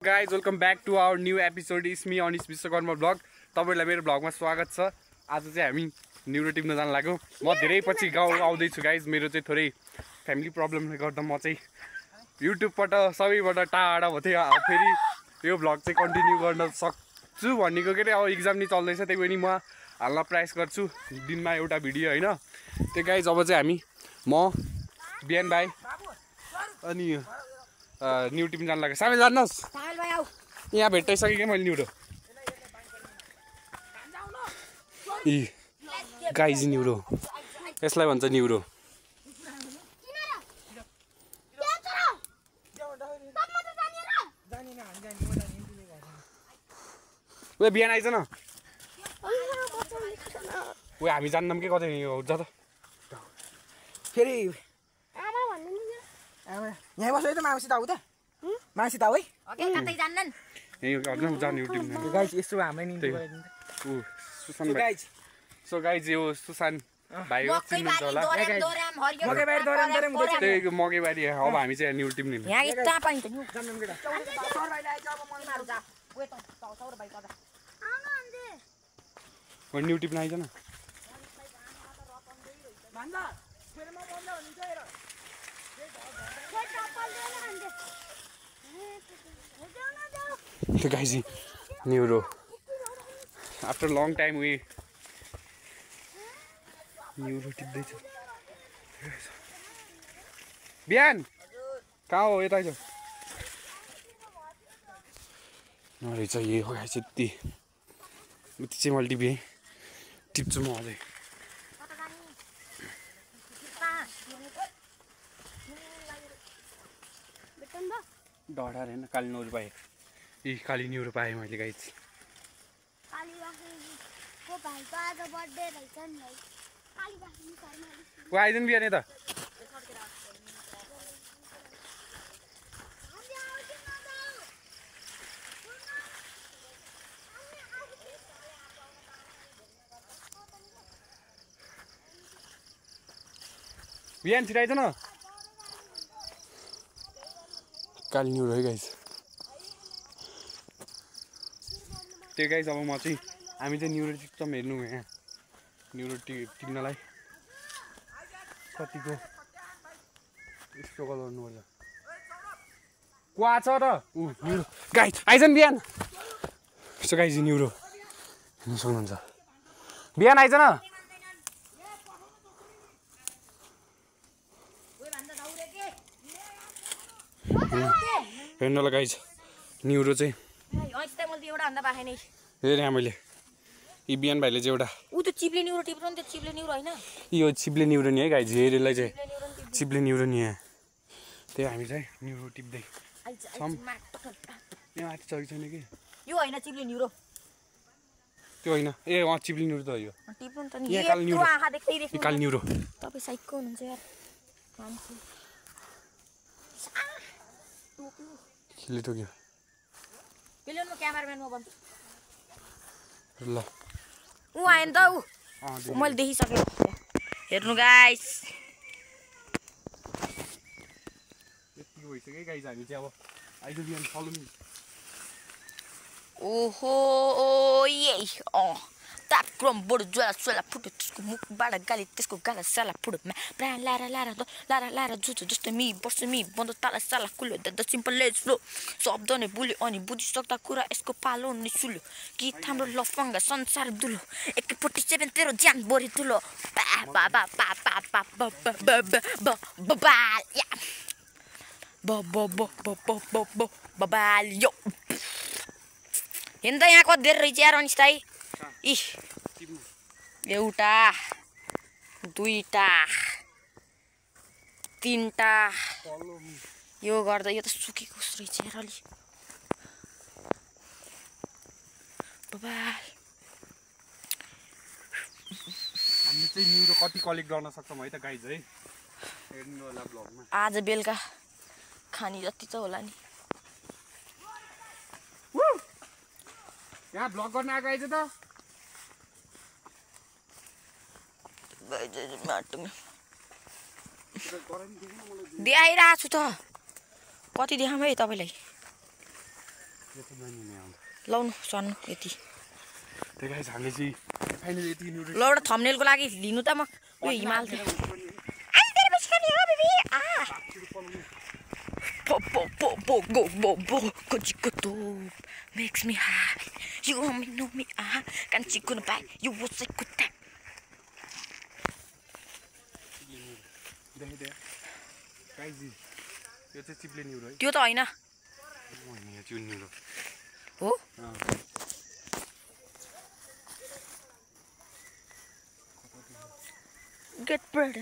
Guys, welcome back to our new episode. It's me on Vishwakarma blog. तपाईहरुलाई मेरो ब्लगमा स्वागत छ. आज चाहिँ हामी न्युरो टिप्न जान लाग्यौ. म धेरै पछि गाउँ आउँदै छु गाइस. मेरो चाहिँ थोरै फ्यामिली प्रब्लमले गर्दा म चाहिँ युट्युबबाट सबैबाट टाढा भथे. फेरि यो ब्लग चाहिँ कन्टिन्यू गर्न सक्छु भन्नेको के अब एक्जाम नि चल्दैछ. त्यही पनि म हाल्न प्रयास गर्छु दिनमा एउटा भिडियो हैन. त्यो गाइस अब चाहिँ हामी म बिहान भाइ अनि न्यु टिम जान लाग्यो. सामेल जान्नुहोस्. यहाँ भेटाइसकेँ क्या मैले न्युरो. गाइज न्युरो यसलाई भन्छ न्युरो. ऊ बिहान आइज न. ऊ हामी जान्नौँ के कतै हुन्छ त. फेरि यहाँ बस्यो त माउसित आऊ त. माउसित आऊ है. कतै जान्नन्. यही गर्नु जाने युट्युब मा. गाइस यसो हामीलाई नि ऊ सुसान भाइ. सो गाइज यो सुसान भाइ चिन्नुहुन्छ होला. मकैबारी दोराम हुँदैछ. त्यही मकैबारी. अब हामी चाहिँ न्यु टिम लिनु. यहाँ यता पाइन्छ नि. जान्नौँ केटा. सर भाइले आइज अब मन मारु जा. ओए त सर भाइ कता. म न्यु टिम आइज न. भन्दा फेरि म बन्दा हुन्छ हेर. So guys, Neuro. After a long time we Neuro टिप्दै छ. बिहान कहाँ हो यता आइज. नरहेछ यही हो गाइस. यति चाहिँ मैले टिपेँ. टिप्छु म अझै. डढा रहेन काली न्युरो पाएँ. काली न्युरो पाएँ मैले गाइस. ऊ आइदिनु बिहान यता. बिहान छिटो आइज न. काली न्युरो है गाइस. त्यो गाइस अब म चाहिँ हामी चाहिँ न्युरो टिप्छौँ. हेर्नु यहाँ न्युरो टिप्नलाई कतिको स्ट्रगल गर्नुपर्छ. को आछ र. ऊ न्युरो गाइस आइज नि बिहान. यस्तो गाइस न्युरो हेर्नु सक्नुहुन्छ. बिहान आइज न. हेर्नु ल गाइस न्युरो चाहिँ हेरेँ मैले. यी बिहान भाइले चाहिँ एउटा चिप्ले न्युरो टिप्नु नि. त्यो चिप्ले न्युरो हैन. यो चिप्ले न्युरो नि है गाइस. हेरेलाई चाहिँ चिप्ले न्युरो नि. यहाँ त्यही हामी चाहिँ न्युरो टिप्दै छौँ. यहाँ माथि चढी छैन कि. यो हैन चिप्ले न्युरो. त्यो होइन. ए अँ चिप्ले न्युरो त हो. टिप्नु त नि. यहाँ काली न्युरो. आँखा देख्दै देख्नु. काली न्युरो. तपाई साइको हुनुहुन्छ यार. मान्छे खिले टोक्यो. पेलन म क्यामेराम्यान म भन्छु. ल ऊ आएन त. ऊ मैले देखिसकेँ. हेर्नु गाइस. यति भइसक्यो गाइस. हामी चाहिँ अब आइज बिहान फलो नि. ओहो यही ताक्रम बडो ज्वाला सोला फुट्यो. त्यसको मुखबाट गाली त्यसको गाला साला फुट्यो. प्राण लाएर लाएर लाएर लाएर जुझो जस्तो मि बस्छु मि बन्द ताला साला कुल्यो. द सिम्पल लेज फ्लो शब्द नै बुल्यो अनि बुझिसक्दा कुरा यसको पालो नै सुल्यो. गीत हाम्रो लफङ्गा संसार दुलो. 47 तेरो ज्यान बढी ठुलो. बा बा बा बा बा बा बा बा बा बा या बा बा बा बा बा बा बा बा यो. हेर्दा यहाँ कति धेरै रहेछ यार अनिस्ताई. एउटा दुईटा तीनटा यो गर्दा यो त सुकेको रहेछ यार अलि. बाबा हामीले चाहिँ न्युरो कति कलेक्ट गर्न सक्छौँ है त गाइज है. हेर्नु होला ब्लगमा. आज बेलुका खानी जति त होला नि. यहाँ ब्लग गर्न आएको आइज त. देखाइरहेको छु त. कति देखाऊँ है तपाईँलाई. लाउनु सर्नु यति त्यही गाइस हामीले चाहिँ फाइनली यति न्युरो ल एउटा थम्बनेलको लागि लिनु त म यो हिमाल makes me high. You want me, know me, can't you gonna buy? You was a good time. यो चाहिँ चिप्ले न्युरो है त्यो त होइन यो चाहिँ न्युरो हो गेट ब्रेड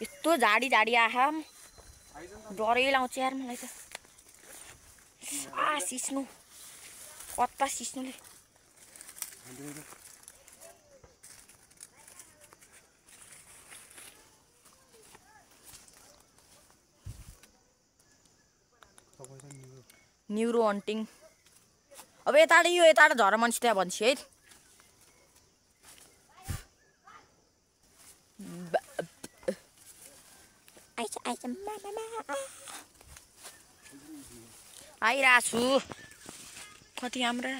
यस्तो झाडी झाडी आहा डरै लाउँछ यार मलाई त सिस्नु कता सिस्नुले न्युरो हन्टिङ अब यताबाट यो यताबाट झर मान्छे त्यहाँ भन्छ है आइरहेको छु कति हाम्रो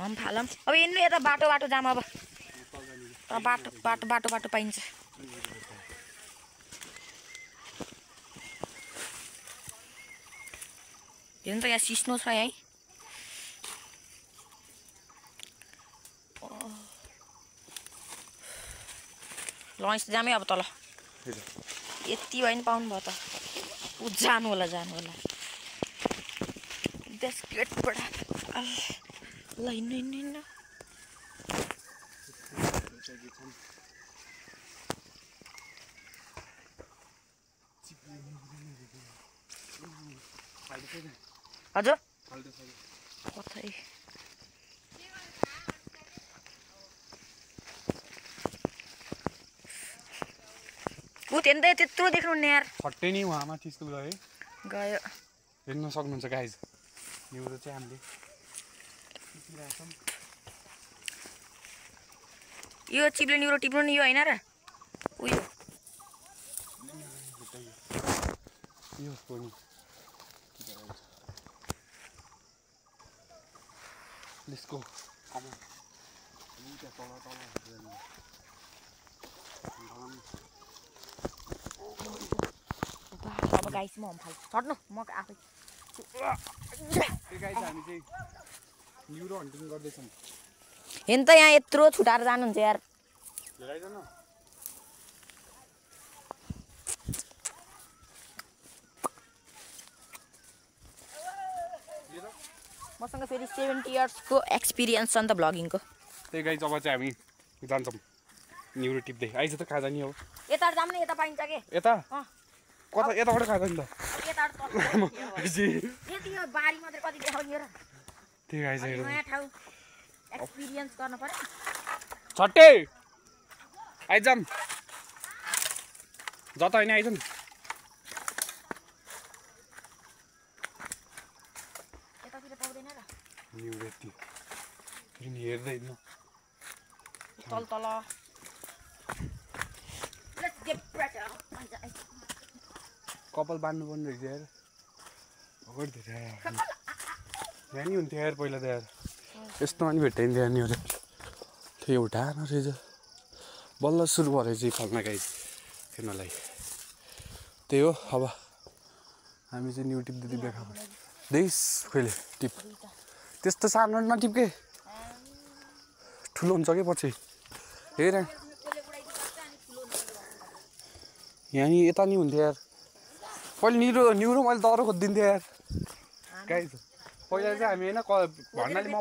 हम फालम अब हिँड्नु यता बाटो बाटो जाम अब बाटो बाटो बाटो बाटो पाइन्छ हेर्नु त यहाँ सिस्नो छ यहीँ लन्च जामै अब तल यति भयो नि पाउनु भयो त जानु होला गेटबाट ल हिँड्नु हजुर कतै उतेन्दै त्यत्रो देख्नु नि यार फट्टै नि उहाँ माथि स्कुल गयो हेर्न सक्नुहुन्छ गाइज न्युरो चाहिँ हामीले यो चिप्ले न्युरो टिप्नु नि यो होइन र उयो Let's go. Come on. अब गाइस म फाल्छु चढ्नु म आफै गाइस हामी चाहिँ न्युरो हन्टिङ गर्दैछौँ हेर्नु त यहाँ यत्रो छुटाएर जानुहुन्छ यार मसँग फेरि 70 इयर्सको एक्सपिरियन्स छ नि त भ्लगिङको त्यही गाइस अब चाहिँ हामी जान्छौँ न्युरो टिप्दै आइज त कहाँ जाने हो यता जाम न यता पाइन्छ के यता कता यताबाट कहाँ जाने त बारी मात्रै कति देखाउने र त्यही गाइस नयाँ ठाउँ एक्सपिरियन्स गर्न पर्यो छट्टे आइजाम जता होइन आइज नि यतातिर पाउँदैन र न्युरो यति फेरि हेर्दैन तल तल कपाल बान्नु पर्ने रहेछ यार अगाडि थियो यहाँ नि हुन्थ्यो यार पहिला त यार यस्तोमा नि भेट्टाइन्थ्यो यार न्युरो त्यो एउटा रहेछ बल्ल सुरु भयो रहेछ फल्न गाइस हेर्नलाई त्यही हो अब हामी चाहिँ न्यु टिप दिँदै देखा देश कहिले टिप त्यस्तो सानो नटिप्के ठुलो हुन्छ कि पछि हेर यहाँ नि यता नि हुन्थ्यो यार पहिले न्युरो मैले दह्रो खोजिदिन्थेँ यार गाइस पहिला चाहिँ हामी होइन भन्नाले म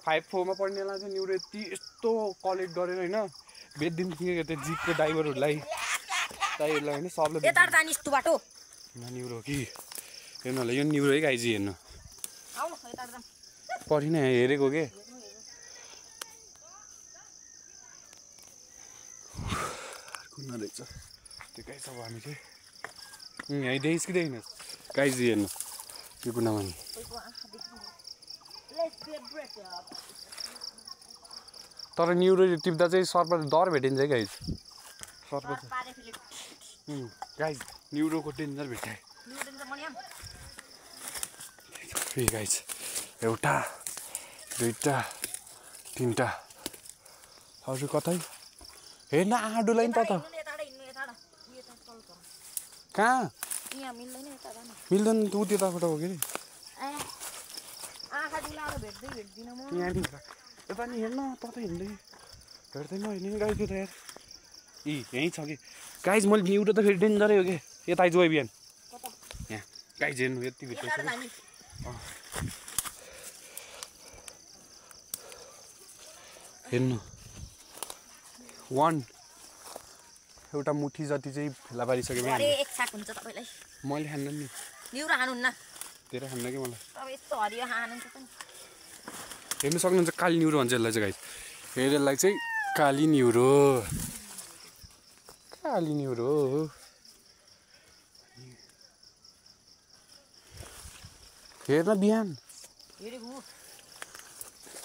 5-4 पढ्ने बेला चाहिँ न्युरो यस्तो कलेक्ट गरेर होइन बेचिदिन्थेँ त्यो जिपको ड्राइभरहरूलाई होइन सबले न्युरो कि हेर्नु होला यो न्युरो है गाइज हेर्नु पढि नै हेरेको के कुन रहेछ त्यो गाइस अब हामी चाहिँ यहीँ देखिँदैन गाइज हेर्नु यो कुनामा नि तर न्युरो टिप्दा चाहिँ सर्प डर भेटिन्छ है गाइज सर्प गाइज न्युरोको डेन्जर भेटाए फेरि गाइज एउटा दुईटा तिनटा अरू कतै हेर्न आडुलाई नि त कहाँ मिल्दैन तँ त्यताबाट हो कि यहाँनिर यता नि हेर्न तता हिँड्दै भेट्दैन होइन नि गाइज त्यो त यार यहीँ छ कि गाइज मैले न्युरो त फेरि डेन्जरै हो कि यता आइज बिहान यहाँ गाइज हेर्नु यति भित्र हेर्नु वान एउटा मुठी जति चाहिँ फेला पारिसक्यो मैले खान्न नि धेरै खान्न कि मलाई हेर्नु सक्नुहुन्छ काली न्युरो भन्छ यसलाई चाहिँ गाइज हेर यसलाई चाहिँ काली न्युरो हेर्न बिहान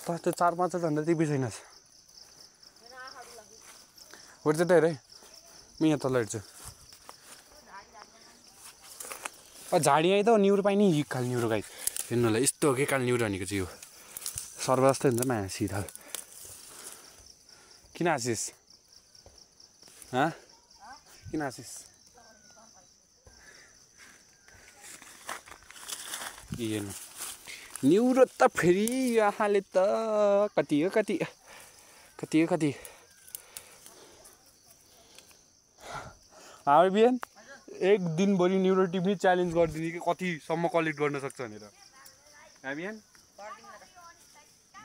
त त्यो 4-5 झन्डा टिपी छैनस् हेर्छ त हेर है म यहाँ तल हेर्छु झाडी आइ त न्युरो पाइने हि काली न्युरो गाइज हेर्नुलाई यस्तो हो कि काली न्युरो भनेको चाहिँ यो सर्व जस्तै हुन्छ माया सिधा किन हाँसिस किन हाँसिस हेर्नु न्युरो त फेरि यहाँले त कति हामी बिहान एक दिनभरि न्युरो टिप्ने च्यालेन्ज गरिदिने कि कतिसम्म कलेक्ट गर्न सक्छ भनेर हामी बिहान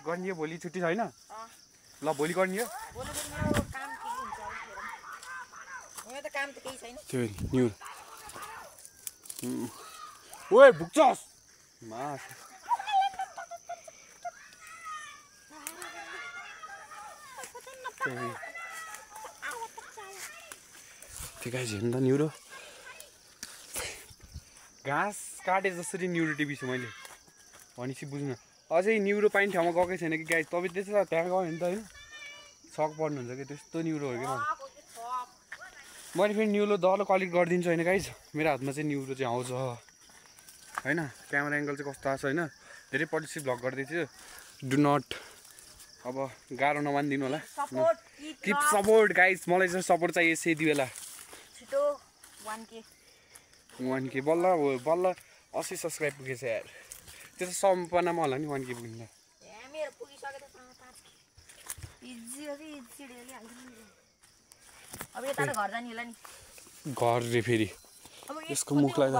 गर्ने भोलि छुट्टी छैन ल भोलि गर्ने त्यो न्युरो ओए भुक्छस् त्यो गाइज हेर्नु त न्युरो घाँस काटे जसरी न्युरो टिपिछु मैले भनेपछि बुझ्नु अझै न्युरो पाइने ठाउँमा गएकै छैन कि गाइज तपाईँ त्यसो त्यहाँ गयो भने त होइन सक पर्नुहुन्छ कि त्यस्तो न्युरो हो कि मैले फेरि न्युरो दलो कलेक्ट गरिदिन्छु होइन गाइज मेरो हातमा चाहिँ न्युरो चाहिँ आउँछ होइन क्यामेरा एङ्गल चाहिँ कस्तो आएको छ होइन धेरै पलिसी भ्लग गर्दैथ्यो डु नट अब गाह्रो नमानिदिनु होला किप सपोर्ट गाइज मलाई चाहिँ सपोर्ट चाहियो यति बेला 1K बल्ल 80 सब्सक्राइब पुगेछ यार त्यो त सम्पनामा होला नि 1K पुग्नु घर रे फेरि यसको मुखलाई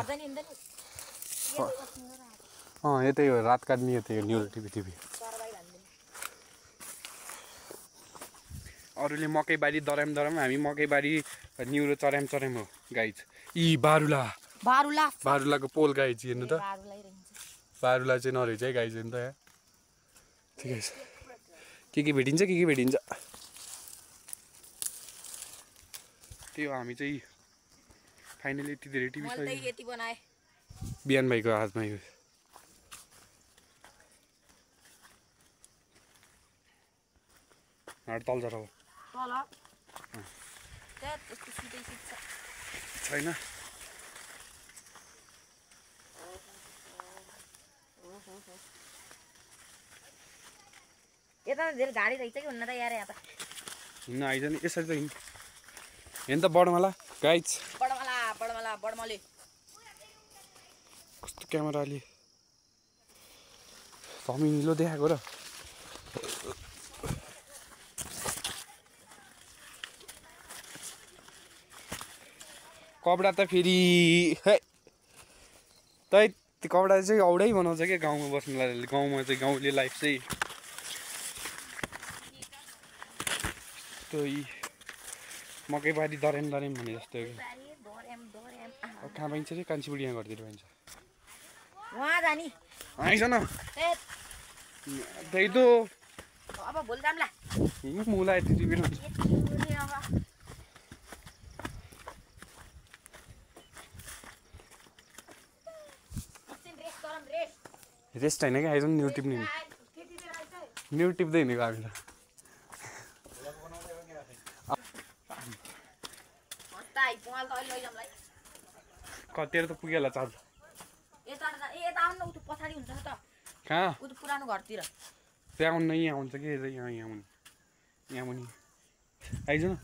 यतै हो रात काट्ने यतै हो न्युरो टिपी अरूले मकैबारी दराम हामी मकैबारी न्युरो चराम हो गाइज बारुलाको पोल गाइज हेर्नु त बारुला चाहिँ नरहेछ है गाइज हेर्नु त यहाँ ठिकै छ के भेटिन्छ त्यही हो हामी चाहिँ फाइनली यति धेरै टिभी बिहान भाइको हातमा यो तल जरा छैन यता धेरै गाडी रहेछ कि हुन्न त यार यहाँ त हिँड्न आइज नि यसरी त हेर्नु त बडमाला गाइज बडमाले कस्तो क्यामेराले धमिलो देखाएको र कपडा त फेरि त्यो कपडा चाहिँ औडै बनाउँछ क्या गाउँमा बस्नुलाई गाउँमा चाहिँ गाउँले लाइफ चाहिँ त्यही मकैबारी दरेम भने जस्तो हो कि कहाँ पाइन्छ रे कान्छीबुढी यहाँ घरतिर पाइन्छ आइज न त्यही त मुला यति टिपेर हुन्छ रेस्ट होइन क्या आइज न्यु टिप्ने न्यु टिप्दै हिँडेको हामी त कतिहरू त पुगिहाल्छ चार्ज उ त पछाडि हुन्छ नि त कहाँ उ त पुरानो घरतिर त्यहाँ आउनु यहाँ हुन्छ कि यहाँ मुनि यहाँ मुनि आइज न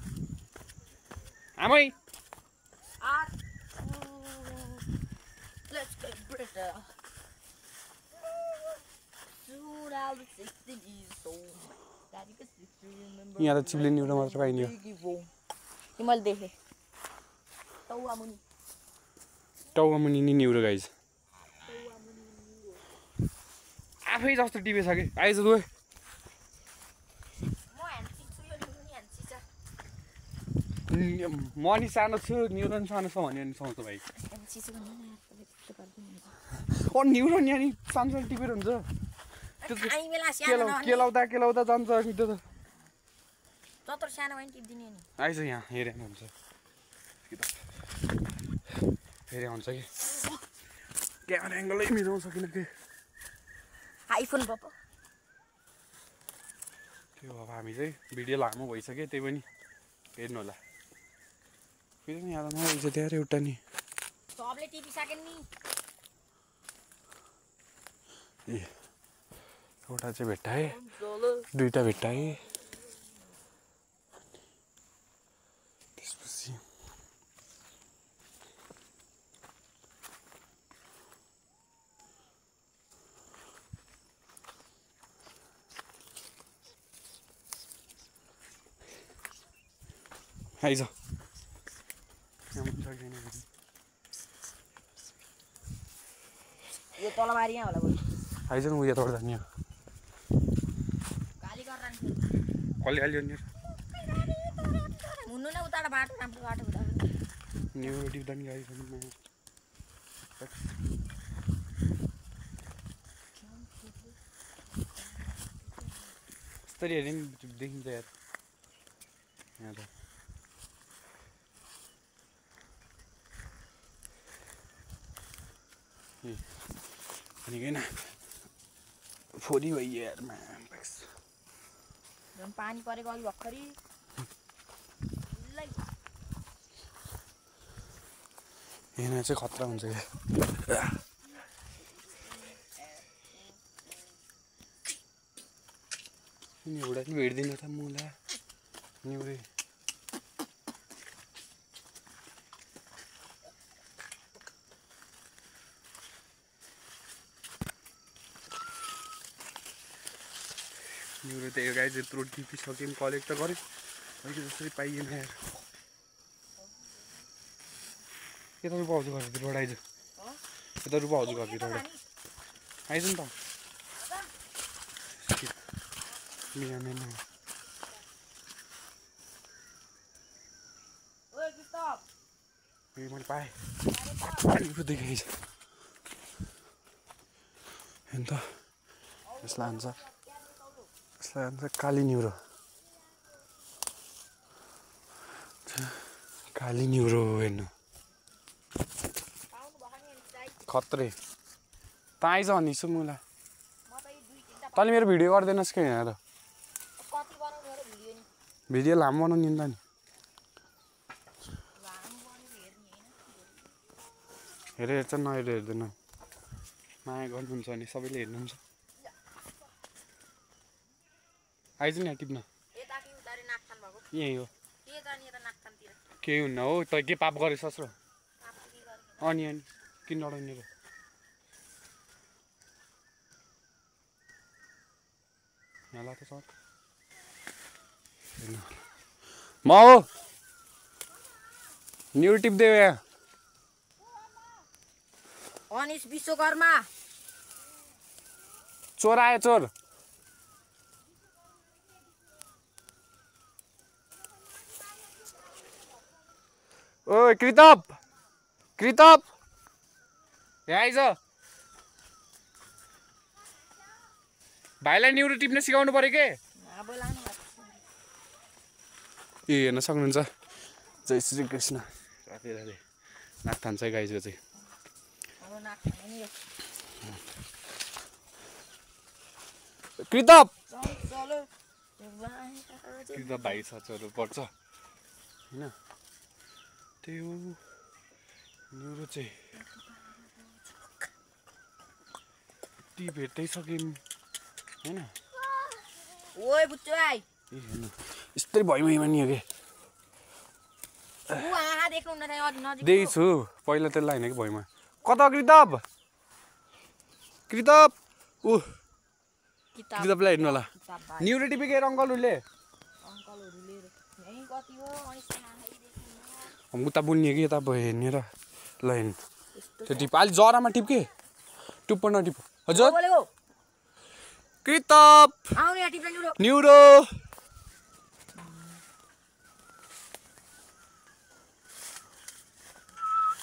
आमै Let's get better. Soon I'll be 16 years old. Daddy gets to remember. यहाँ त चिप्लिने एउटा मात्र पाइने हो मैले देखेँ टाउवा मुनि टाउमा मुनि नि न्युरो गाइज आफै जस्तो टिपे छ कि आइज गयो म ह्यान्सी छु यो नि ह्यान्सी छ म नि सानो छु न्युरो नि सानो छ भन्यो भने सुहाउँछ भाइ ह्यान्सी छु भन्नु न ओ न्युरो नि अनि सानो सानो टिपेर हुन्छ आई बेला सानो केलाउँदा जान्छ अनि त्यो त जत्रो सानो पनि टिप्दिने नि आइज यहाँ हेरे हुन्छ हेरे हुन्छ कि क्यामेरा एङ्गलै मिलाउन सकिन कि आइफोन बाबा त्यो अब हामी चाहिँ भिडियो लामो भइसक्यो त्यही पनि हेर्नु होला फेरि पनि याद नआइज त्यहाँ एउटा नि सबले टिपिसकेन् नि ए एउटा चाहिँ भेट्टाएँ दुईवटा भेट्टाएँ त्यसपछि आइज यो तलबारी यहाँ होला बरु आइज न उयो तोड जाने गाली गरेर कसले हाल्यो नि हुनु न उताबाट बाटो राम्रो बाटो हुँदा न्युरो टिप्दा नि गाडी यस्तरी हेऱ्यो नि देखिन्छ यार यहाँ त भनेकै न फोरी भइयो यार झन् पानी परेको अघि भर्खरी यहाँ चाहिँ खतरा हुन्छ क्या एउटा पनि भेट्दिनँ त मुला न्युरे न्युरो त यो गाई यत्रो टिपिसक्यौँ कलेक्ट त गऱ्यौँ अहिले जसरी पाइएन यार यता रुपा हजुर घरभित्रबाट आइज यता रुपा हजुर घरभित्रबाट आइज नि त बिहान मैले पाएँ देखाइज हेर्नु त यसलाई हान्छ यसलाई हान्छ काली न्युरो काली न्युरो हेर्नु खत्रे त आइज अनि सुमुला तैँले मेरो भिडियो गरिदिनुहोस् कि यहाँ त भिडियो लामो बनाउनु नि त नि हेर्छ नहेरेर हेर्दैन माया गर्नुहुन्छ भने सबैले हेर्नुहुन्छ आइज नि यहाँ टिप्न यहीँ हो केही हुन्न हो त के पाप गरेछ सस्रो अनि किन लडाउने र यहाँ ल त सर म हो न्युरो टिप्दै यहाँ अनिश विश्वकर्मा चोर आयो चोर ओ कृतप कृतप यहाँ आइज भाइलाई न्युरो टिप्न सिकाउनु पऱ्यो के ए हेर्न सक्नुहुन्छ जय श्री कृष्ण राधे राधे नाक थान्छ गाईको चाहिँ कृतप कृतप भाइ साथीहरू पर्छ होइन त्यही हो न्युरो चाहिँ कति भेटाइसक्यौँ होइन ओए बुच्चो आइ ए हेर्नु यस्तै भइमा नि हो कि ऊ आहा देख्नु न नजिक देख्छु पहिला त्यसलाई होइन कि भइमा कता कृतप कृतप ऊ किताब कृतपलाई हेर्नु होला किताब न्युरो टिपेको अङ्कलहरूले अङ्कलहरुले यही कति हो अनि हम उता बुन्ने कि यता हेर्ने र ल हेर्नु त्यो टिप अलि जरामा टिप्के टुप्प नटिप हजुर बोलेको कृतप आउने या टिप्न न्युरो न्युरो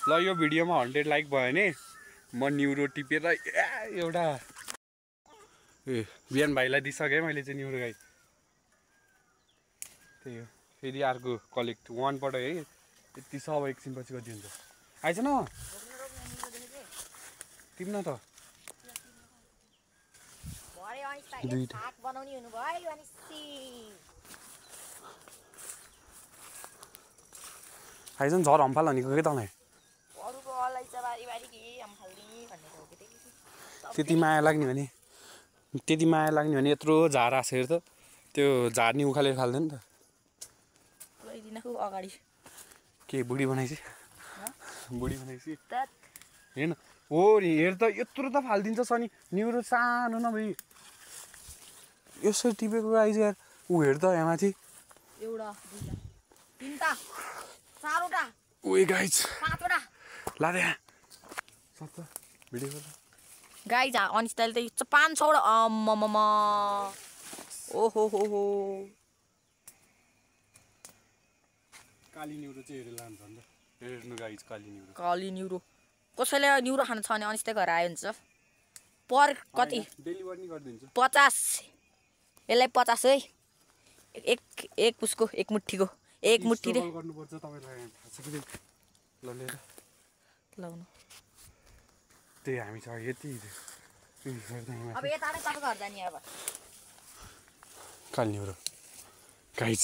ल यो भिडियोमा 100 लाइक भयो भने म न्युरो टिपेर एउटा ए बिहान भाइलाई दिइसकेँ मैले चाहिँ न्युरो गाई त्यही हो फेरि अर्को कलेक्ट वानबाट है यति सब एकछिनपछि कति हुन्छ आइज न टिप्न त भरे अनि साइड हात बनाउने हुनु भयो अनि सी आइज न झर हम्फाल भनेको के तँलाई अरूको अलैचा बारी बारी के हम खाल्ने भन्ने हो के त्यति माया लाग्ने भने यत्रो झार आएको हेर त त्यो झार्नी उखालेर खाल्दैन त पुऱ्याइदिनको अगाडि के बुढी बनाइছি बुढी बनाइছি तात हेर्न हो नि हेर त यत्रो त फालिदिन्छ सनी न्युरो सानो नभई यसरी टिपेको आइज यार ऊ हेर त यहाँ माथि एउटा दुईटा तीनटा चारवटा ओए गाइज पाँचवटा लादे सत्त भिडियो गर गाइज अनिस्ताले त 5-6वटा अम्मम ओहो हो काली न्युरो चाहिँ हेरेर लान्छ नि त हेर्नु गाइज काली न्युरो कसैले न्युरो खानु छ भने अनिस्ता घर आयो हुन्छ पर कति डेलिभर नि गरिदिन्छु 50 यसलाई 50 है एक उसको एक मुठीको एक मुठी रे गर्नुपर्छ तपाईलाई थाहा छ कि ल लिएर लाउनु त्यही हामी छ यति अब यता नै तपाईको घर जाने अब काली न्युरो गाइज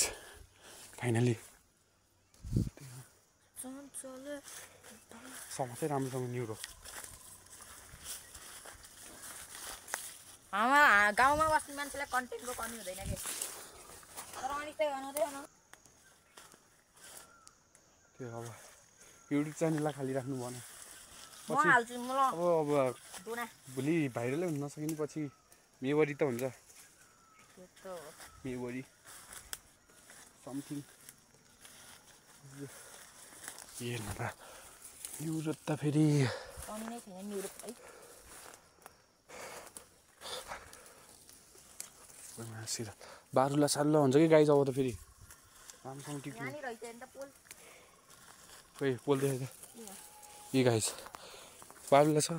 फाइनली समातै राम्रोसँग न्युरो हाम्रो गाउँमा बस्ने मान्छेलाई कन्टेन्टको कमी हुँदैन के तर अनिस्ता गर्नुहुँदैन त्यो अब युट्युब च्यानललाई खाली राख्नु भएन म हाल्छु म ल अब दुना भोलि भाइरलै हुन नसकिने पछि मेवरी त हुन्छ त्यो मेवरी समथिङ हेर्नु त न्युरो त फेरि कमी नै छैन न्युरो है सिधा बारुला सारुला हुन्छ कि गाई अब त फेरि राम्रोसँग टिप्नु नानी रहेछ नि त पोल खोइ पोल देखेको यी गाइस बारुला छ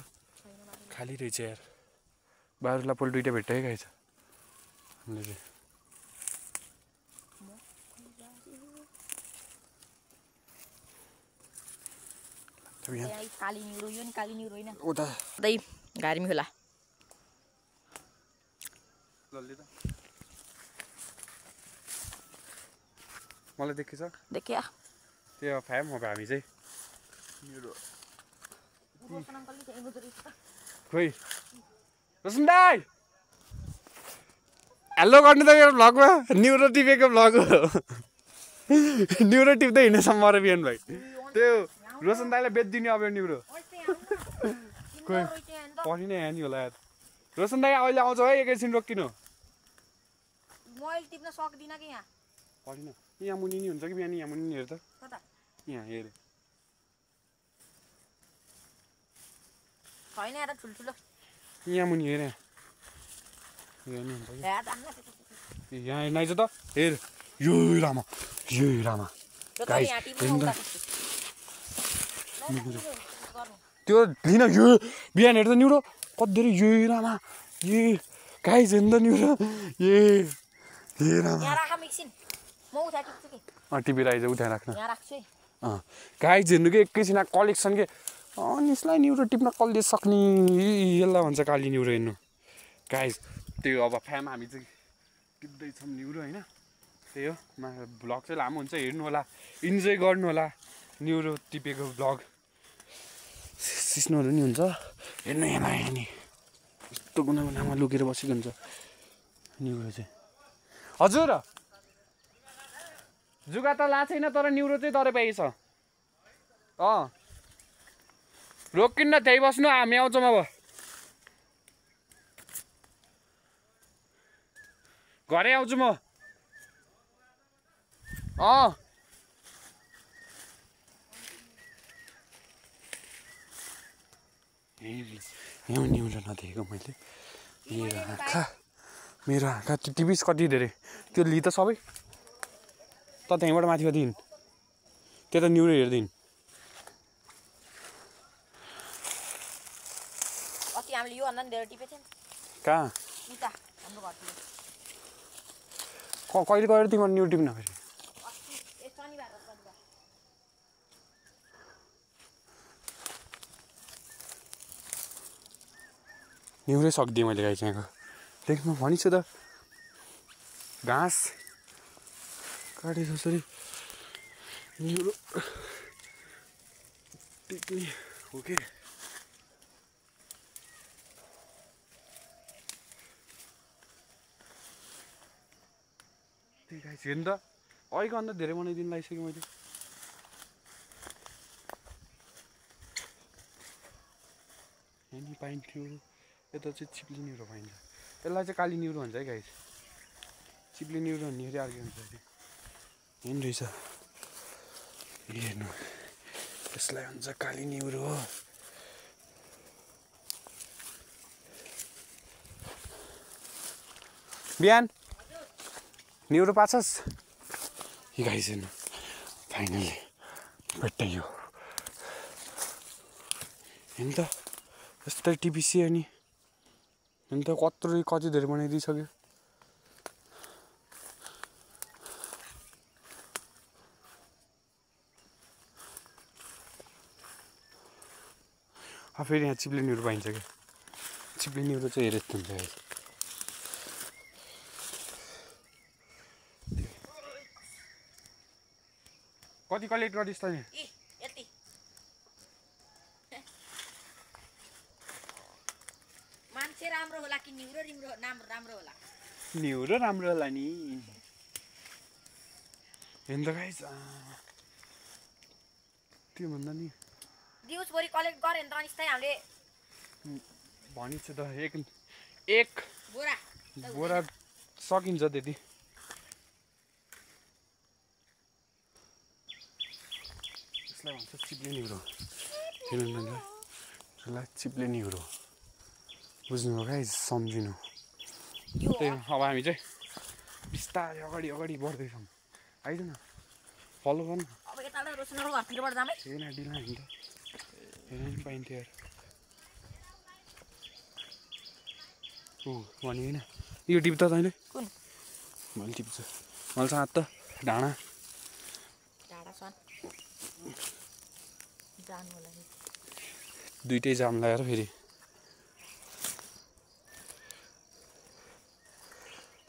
खाली रहेछ यार बारुला पोल दुइटा भेट्छ है गाइस हामीले चाहिँ काली न्युरो यो नि काली न्युरो होइन उता दai गार्मी होला लल्ले त मलाई देखेछ देखिया त्यो फ्याम हो हामी चाहिँ खोइ रोशन दाइ हेलो गर्नु त मेरो भ्लगमा न्युरो टिपेको भ्लग हो न्युरो टिप्दै हिँड्ने सम्म र बिहान भाइ त्यो रोशन दाइलाई बेचिदिने अब यो न्युरो खोइ पनि नै यहाँ नि होला यार रोशन दाइ अहिले आउँछ है एकैछिन रोकिनु मैले टिप्न सक्दिनँ कि यहाँ पढिन यहाँ मुनि नि हुन्छ कि बिहान यहाँ मुनि हेर त कता यहाँ हेरे छैन यहाँ ठुल्ठुलो यहाँ मुनि हेर यहाँ नि हुन्छ यहाँ जान्न कि यहाँ हेर्न आइज त हेर यो रामा गाइस हेर्नु त त्यो लिन यो बिहान हेर्दा न्युरो कति यो रामा ए गाइस हेर्नु त न्युरो ए रामा यहाँ राख मिक्सिन म उठा टिप्छु कि टिपेर आइज उठाइ राख्न यहाँ राख्छु है गाइस हेर्नु कि एकैछिन कलेक्सन के निस्लाई न्युरो टिप्न कसले सक्ने यसलाई भन्छ काली न्युरो हेर्नु गाइस त्यो अब फ्याम हामी चाहिँ टिप्दैछौँ न्युरो होइन त्यही हो भ्लग चाहिँ लामो हुन्छ हेर्नु होला इन्जोय गर्नु होला न्युरो टिपेको भ्लग सिस्नोहरू नि हुन्छ हेर्नु यहाँ नि यस्तो गुना गुनामा लुकेर बसेको हुन्छ न्युरो चाहिँ। हजुर जुगा त ला छैन तर न्युरो चाहिँ तरै पाइछ। रोकिन्न त्यही बस्नु हामी आउँछौँ अब। घरै आउँछु म। यहाँ न्युरो नदेखेको मैले। मेरो आँखा त्यो टिभिस कति धेरै त्यो लि त सबै त त्यहीँबाट माथि दिन् त्यो त न्युरो हेरिदिन्। अस्ति हामीले यो भन्दा नि धेरै टिपेको थियौँ। कहाँ उता हाम्रो घरतिर कहिले गएर तिमीहरू न्युरो टिप्न फेरि? शनिबार न्युरै सक्दिएँ मैले गाई यहाँको। देख्नु भनिछु त घाँस काटे जसरी न्युरो टिप्ने हो कि। त्यही गाई हेर्नु त अहिलेको अन्त धेरै बनाइदिनु लागिसकेँ मैले। यहाँ नि पाइन्थ्यो यता चाहिँ चिप्ली न्युरो पाइन्छ। यसलाई चाहिँ काली न्युरो भन्छ है गाई। चिप्ली न्युरो भन्ने फेरि अर्कै हुन्छ अरे। हेर्नु रहेछ हेर्नु यसलाई भन्छ काली न्युरो। बिहान न्युरो पाछस् हि गाइस हेर्नु फाइनली भेट्टाइयो। हेर्नु त यस्तै टिपिसी अनि हेर्नु त कति धेरै बनाइदिइसक्यो। फेरि यहाँ चिप्ले न्युरो पाइन्छ क्या। चिप्ले न्युरो चाहिँ हेरे जस्तो हुन्छ। कति कलेक्ट गरिस् त नि? यति मान्छे राम्रो होला कि न्युरो राम्रो होला? न्युरो राम्रो होला नि। हेर्नु त गाइस त्यो भन्दा नि दिउँसभरि कलेक्ट गऱ्यो भने त अनिस्तै हामीले भनिछु त एक बोरा सकिन्छ त्यति। यसलाई भन्छ चिप्ले न्युरो। हेर्नु न यसलाई चिप्ले न्युरो बुझ्नुभयो गाइस सम्झिनु। त्यही अब हामी चाहिँ बिस्तारै अगाडि बढ्दैछौँ। आइज न फलो गर्नु। अब यताबाट रोशनहरुको घरतिरबाट जामै। हेर्न डिल नि त हेर्न नि पाइन्थ्यो यार। भने होइन यो टिप्छ त होइन कुन मैले टिप्छु। मैले साथ त ढाँडा दुइटै जाम लगाएर फेरि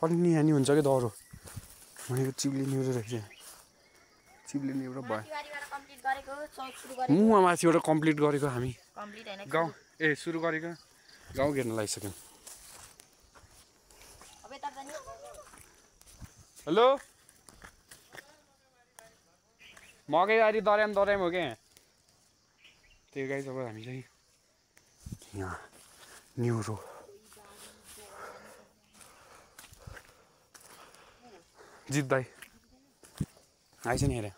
पनि यहाँ नि हुन्छ कि दह्रो भनेको चिप्ले न्युरो रहेछ। चिप्ले न्युरो भयो मुमा माथिबाट कम्प्लिट गरेको हामी गाउँ सुरु गरेको गाउँ घेर्न लागिसक्यौँ। हेलो मकैबारी दर्याम हो क्या त्यो गाई। अब हामी चाहिँ यहाँ न्युरो जित्दै आइस नि हेरे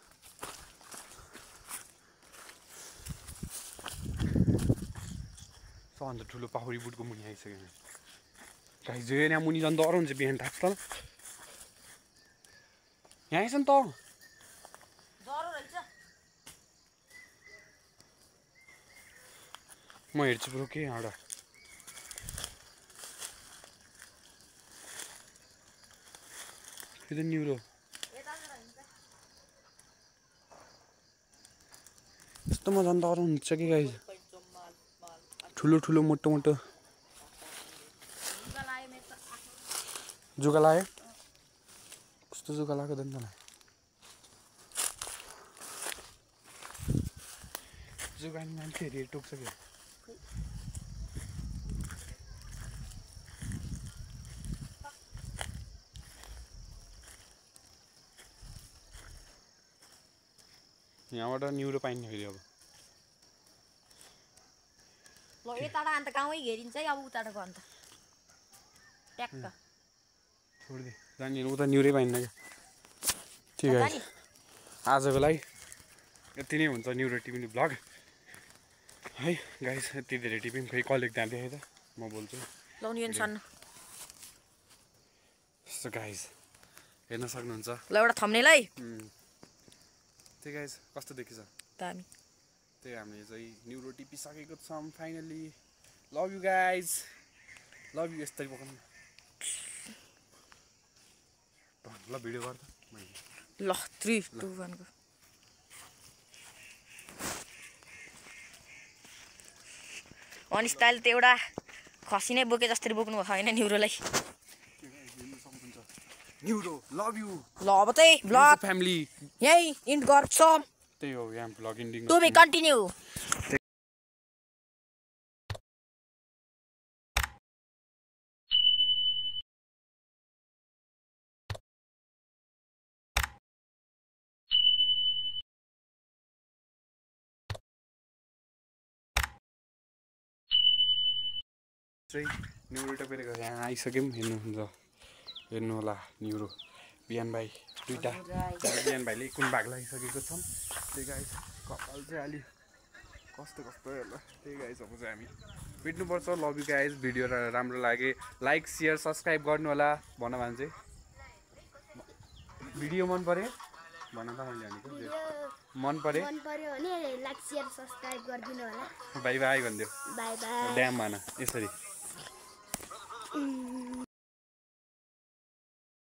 सबभन्दा ठुलो पाहुरी बुटको मुनि आइसक्यो गाई। जो यहाँ मुनि झन् डर हुन्छ बिहान थाक्छ त यहाँ आइस नि त म हेर्छु ब्रो के यहाँबाट त्यो न्युरो यस्तोमा झन् डर हुन्छ कि गाई। ठुलो मोटो जुगा लाग्यो कस्तो जुगा लाग्यो त नि तँलाई। जुगा नि मान्छेहरूले टोक्छ क्या यहाँबाट न्युरो पाइने फेरि अब ल यताबाट अन्त गाउँै घेरिन्छ है अब उताबाट अन्त ट्याक्क छोडिदे जाने उता न्युरै पाइन्न क्या ठिक है आजको लागि यति नै हुन्छ न्युरो टिप्ने भ्लग है गाइस यति धेरै टिप्यौँ खै कलेक्ट त्यहाँ देखेँ त म बोल्छु लाउनु यो छन् सो गाइस हेर्न सक्नुहुन्छ ल एउटा थम्नेल है त्यही गाइस कस्तो देखिन्छ दामी त्यही हामीले चाहिँ न्युरो टिपिसकेको छौँ finally love you guys love you यस्तै पकाउनु ल भिडियो गर्दा ल 3 2 1 को अनिस ताल त एउटा खसी नै बोके जस्तै बोक्नु भएको होइन न्युरोलाई न्युरो लभ यु ल अब चाहिँ भ्लग फ्यामिली यही इन्ड गर्छौँ त्यही हो यहाँ भ्लग इन्डिङ टु बी कन्टिन्यू चाहिँ न्युरो टेपेर यहाँ आइसक्यौँ हेर्नु होला न्युरो बिहान भाइ दुइटा बिहान भाइले कुन भाग लागिसकेको छौँ त्यही गाइस कपाल चाहिँ अलि कस्तो होला त्यही गाइस अब चाहिँ हामी भेट्नुपर्छ लभ यु गाइस भिडियो राम्रो लागे लाइक सेयर सब्सक्राइब गर्नु होला भन भने चाहिँ भिडियो मन पर्यो भन त मैले भनेको मन पर्यो भने लाइक शेयर सब्स्क्राइब गरिदिनु होला बाई बाई भनिदियो बाई बाई ड्याम भन यसरी